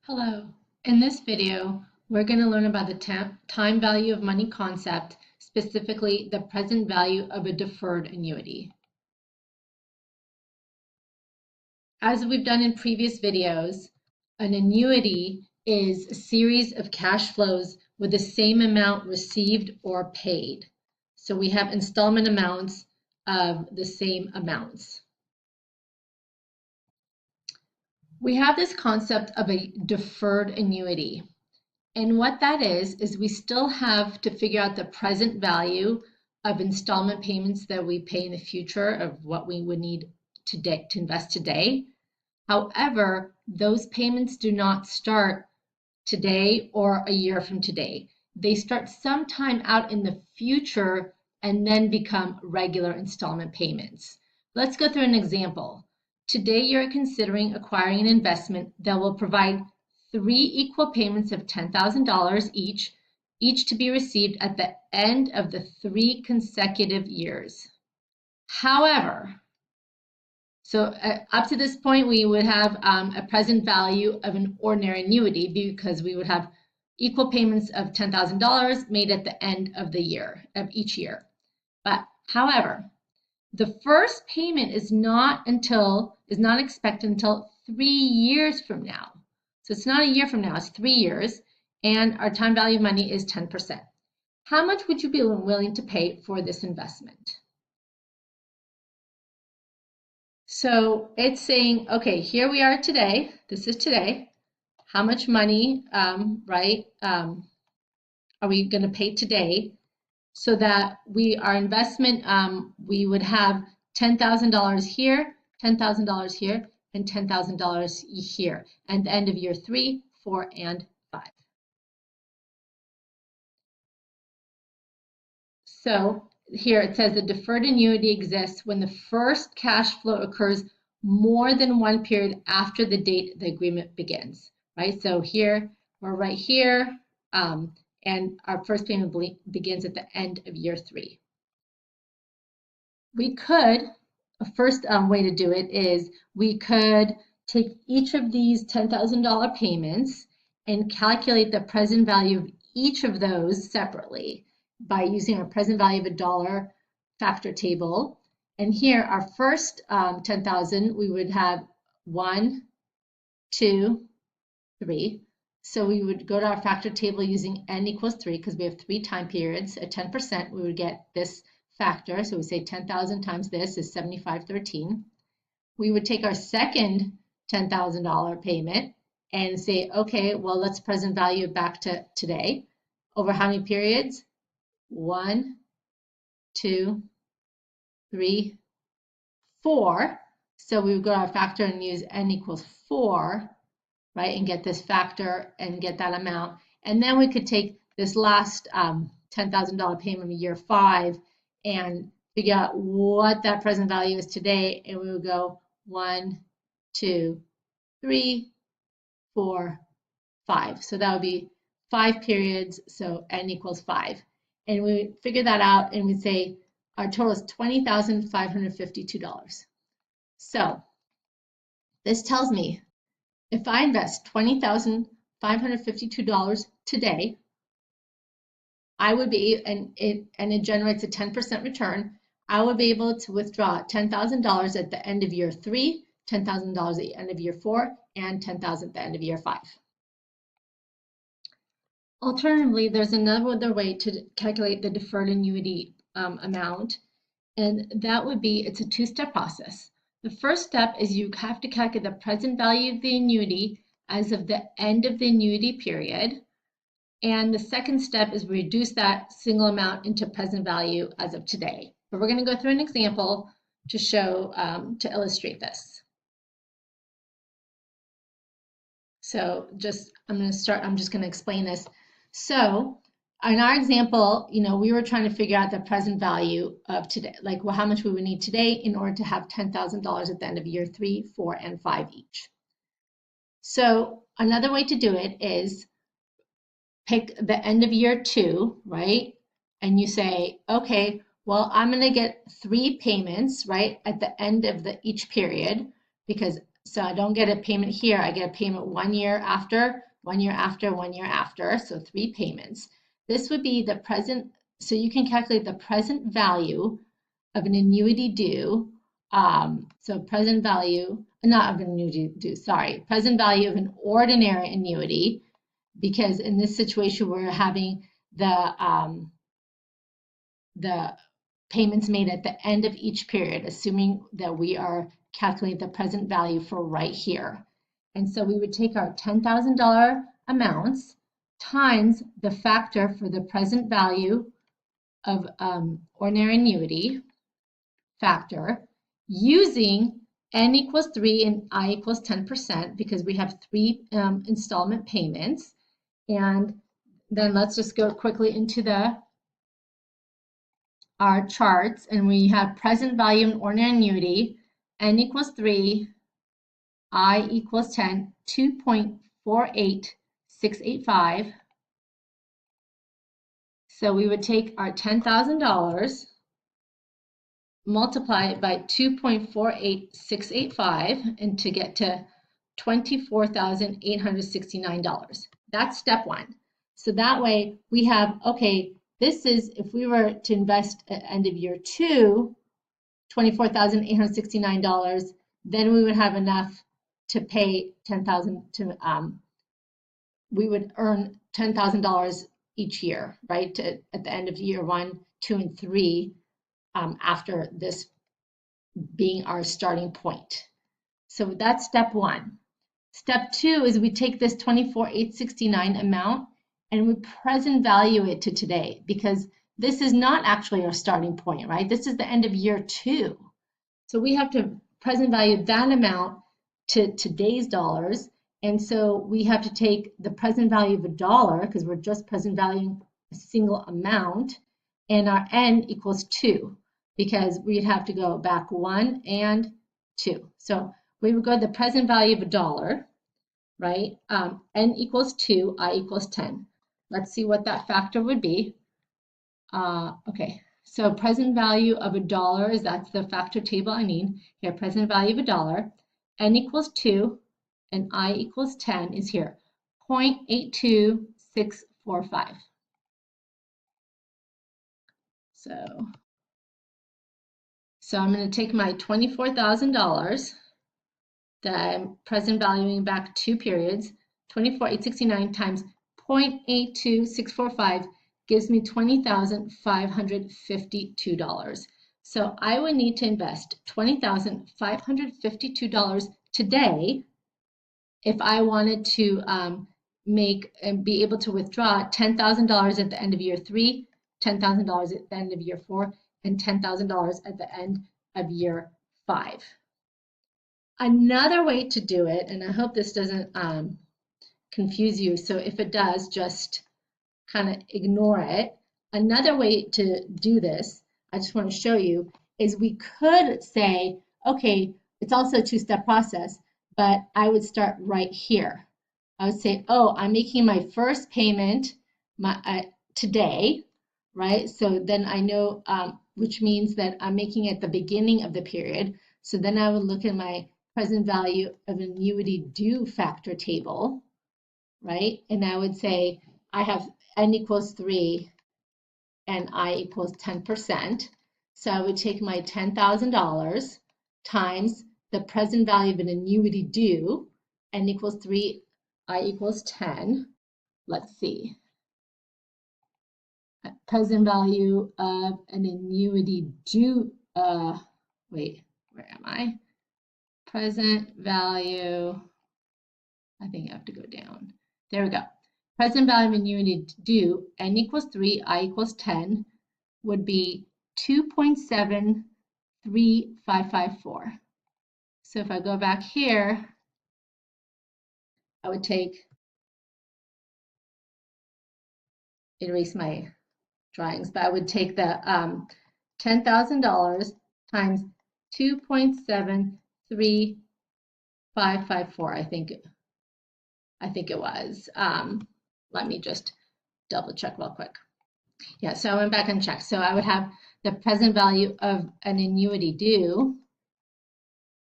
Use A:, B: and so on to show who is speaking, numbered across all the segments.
A: Hello. In this video, we're going to learn about the time value of money concept, specifically the present value of a deferred annuity. As we've done in previous videos, an annuity is a series of cash flows with the same amount received or paid. So we have installment amounts of the same amounts. We have this concept of a deferred annuity. And what that is we still have to figure out the present value of installment payments that we pay in the future of what we would need today to invest today. However, those payments do not start today or a year from today. They start sometime out in the future and then become regular installment payments. Let's go through an example. Today, you're considering acquiring an investment that will provide 3 equal payments of $10,000 each to be received at the end of the 3 consecutive years. However, up to this point, we would have a present value of an ordinary annuity because we would have equal payments of $10,000 made at the end of the year, of each year. But however, the first payment is not expected until 3 years from now. So it's not a year from now, it's 3 years, and our time value of money is 10%. How much would you be willing to pay for this investment? So it's saying, okay, here we are today. This is today. How much money, are we going to pay today so that our investment, we would have $10,000 here, $10,000 here, and $10,000 here at the end of year 3, 4, and 5. So here it says the deferred annuity exists when the first cash flow occurs more than one period after the date the agreement begins, right? So here, we're right here, and our first payment begins at the end of year 3. We could, a first way to do it is we could take each of these $10,000 payments and calculate the present value of each of those separately by using our present value of a dollar factor table. And here, our first 10,000, we would have 1, 2, 3. So we would go to our factor table using n equals 3 because we have 3 time periods. At 10%, we would get this factor. So we say 10,000 times this is 7513. We would take our second $10,000 payment and say, okay, well, let's present value it back to today. Over how many periods? 1, 2, 3, 4. So we would go to our factor and use n equals 4, right, and get this factor and get that amount. And then we could take this last $10,000 payment in year 5 and figure out what that present value is today. And we would go 1, 2, 3, 4, 5. So that would be 5 periods, so n equals 5. And we figure that out and we say our total is $20,552. So this tells me if I invest $20,552 today, I would be, and it generates a 10% return, I would be able to withdraw $10,000 at the end of year 3, $10,000 at the end of year 4, and $10,000 at the end of year 5. Alternatively, there's another way to calculate the deferred annuity amount, and that would be, it's a 2-step process. The first step is you have to calculate the present value of the annuity as of the end of the annuity period. And the second step is reduce that single amount into present value as of today. But we're going to go through an example to show, to illustrate this. So I'm just going to explain this. So in our example, we were trying to figure out the present value of today, like how much we would need today in order to have $10,000 at the end of year 3, 4, and 5 each. So another way to do it is pick the end of year 2, right? And you say, okay, well, I'm going to get 3 payments, right, at the end of each period, because So I don't get a payment here. I get a payment 1 year after, 1 year after, 1 year after. So 3 payments. This would be the present. So you can calculate the present value of an annuity due. So present value, not of an annuity due, sorry, present value of an ordinary annuity, because in this situation we're having the payments made at the end of each period, assuming that we are calculating the present value for right here. And so we would take our $10,000 amounts times the factor for the present value of ordinary annuity factor using n equals 3 and I equals 10% because we have 3 installment payments. And then let's just go quickly into our charts, and we have present value in ordinary annuity, n equals 3, I equals 10, 2.48685. So we would take our $10,000, multiply it by 2.48685, and to get to $24,869. That's step 1. So that way we have, okay, this is, if we were to invest at end of year 2, $24,869, then we would have enough to pay $10,000 to, we would earn $10,000 each year, right? At the end of year 1, 2, and 3, after this being our starting point. So that's step 1. Step 2 is we take this $24,869 amount and we present value it to today, because this is not actually our starting point, right? This is the end of year 2. So we have to present value that amount to today's dollars. And so we have to take the present value of $1, because we're just present valuing a single amount, and our n equals 2, because we'd have to go back 1 and 2. So we would go the present value of $1, right? N equals 2, I equals 10. Let's see what that factor would be. Okay, so present value of $1 is, that's the factor table I need. Here, present value of $1, N equals 2, and I equals 10 is here, 0.82645. So I'm going to take my $24,000 that I'm present valuing back 2 periods, 24,869 times 0.82645 gives me $20,552. So I would need to invest $20,552 today if I wanted to make and be able to withdraw $10,000 at the end of year 3, $10,000 at the end of year 4, and $10,000 at the end of year 5. Another way to do it, and I hope this doesn't confuse you, so if it does, just kind of ignore it. Another way to do this, I just want to show you, is we could say, okay, it's also a 2-step process, but I would start right here. I would say, oh, I'm making my first payment today, right? So then I know, which means that I'm making it at the beginning of the period. So then I would look at my present value of annuity due factor table, right? And I would say I have n equals 3 and I equals 10%. So I would take my $10,000 times the present value of an annuity due, n equals 3, I equals 10. Let's see. Present value of an annuity due, wait, where am I? Present value, I think I have to go down. There we go. Present value of annuity due, n equals 3, I equals 10, would be 2.73554. So if I go back here, I would erase my drawings, but I would take the $10,000 times 2.73554. I think it was. Let me just double check real quick. Yeah, so I went back and checked. So I would have the present value of an annuity due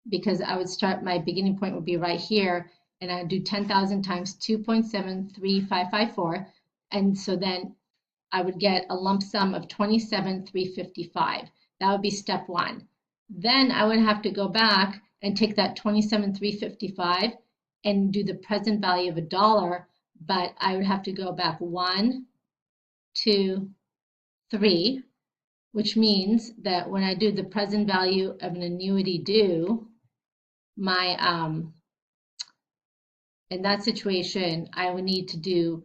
A: because I would start, my beginning point would be right here, and I'd do 10,000 times 2.73554. And so then I would get a lump sum of 27,355. That would be step one. Then I would have to go back and take that 27,355 and do the present value of $1, but I would have to go back 1, 2, 3, which means that when I do the present value of an annuity due, my in that situation, I would need to do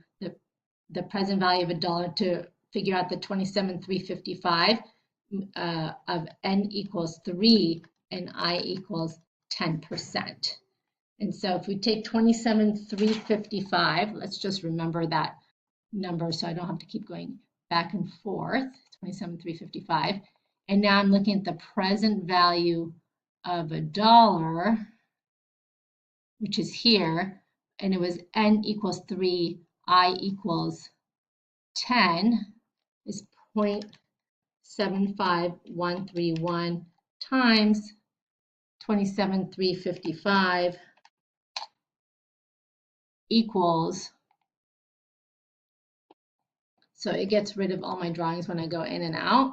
A: the present value of $1 to figure out the 27,355 of N equals 3 and I equals 10%. And so if we take 27,355, let's just remember that number so I don't have to keep going back and forth, 27,355. And now I'm looking at the present value of $1, which is here, and it was N equals 3, I equals 10, is 0.75131 times 27,355 equals, so it gets rid of all my drawings when I go in and out,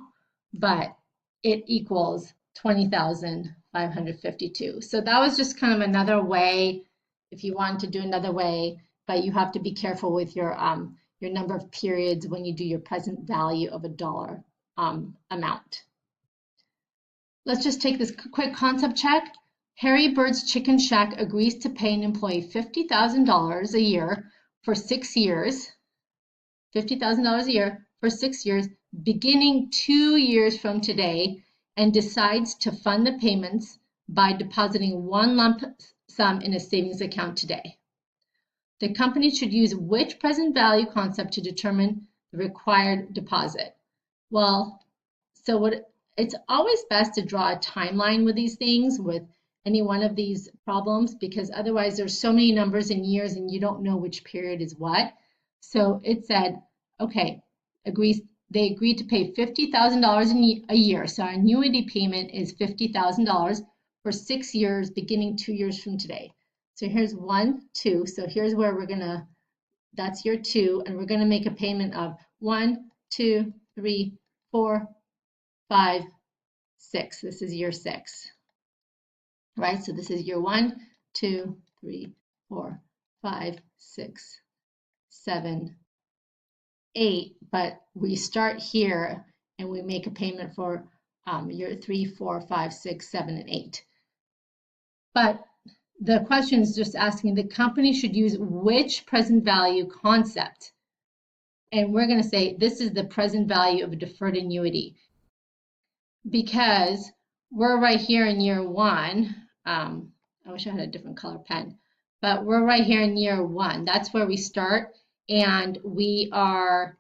A: but it equals 20,552. So that was just kind of another way, if you want to do another way, but you have to be careful with your number of periods when you do your present value of $1 amount. Let's just take this quick concept check. Harry Bird's Chicken Shack agrees to pay an employee $50,000 a year for 6 years. $50,000 a year for 6 years, beginning 2 years from today, and decides to fund the payments by depositing one lump sum in a savings account today. The company should use which present value concept to determine the required deposit? Well, so it's always best to draw a timeline with these things, with any one of these problems, because otherwise there's so many numbers and years and you don't know which period is what. So it said, okay, they agreed to pay $50,000 a year. So our annuity payment is $50,000 for 6 years, beginning 2 years from today. So here's 1, 2. So here's where we're gonna, that's year 2, and we're gonna make a payment of 1, 2, 3, 4, 5, 6. This is year 6, right? So this is year 1, 2, 3, 4, 5, 6, 7, 8. But we start here and we make a payment for year 3, 4, 5, 6, 7, and 8. But the question is just asking the company should use which present value concept. And we're going to say this is the present value of a deferred annuity, because we're right here in year 1. I wish I had a different color pen, but we're right here in year 1. That's where we start, and we are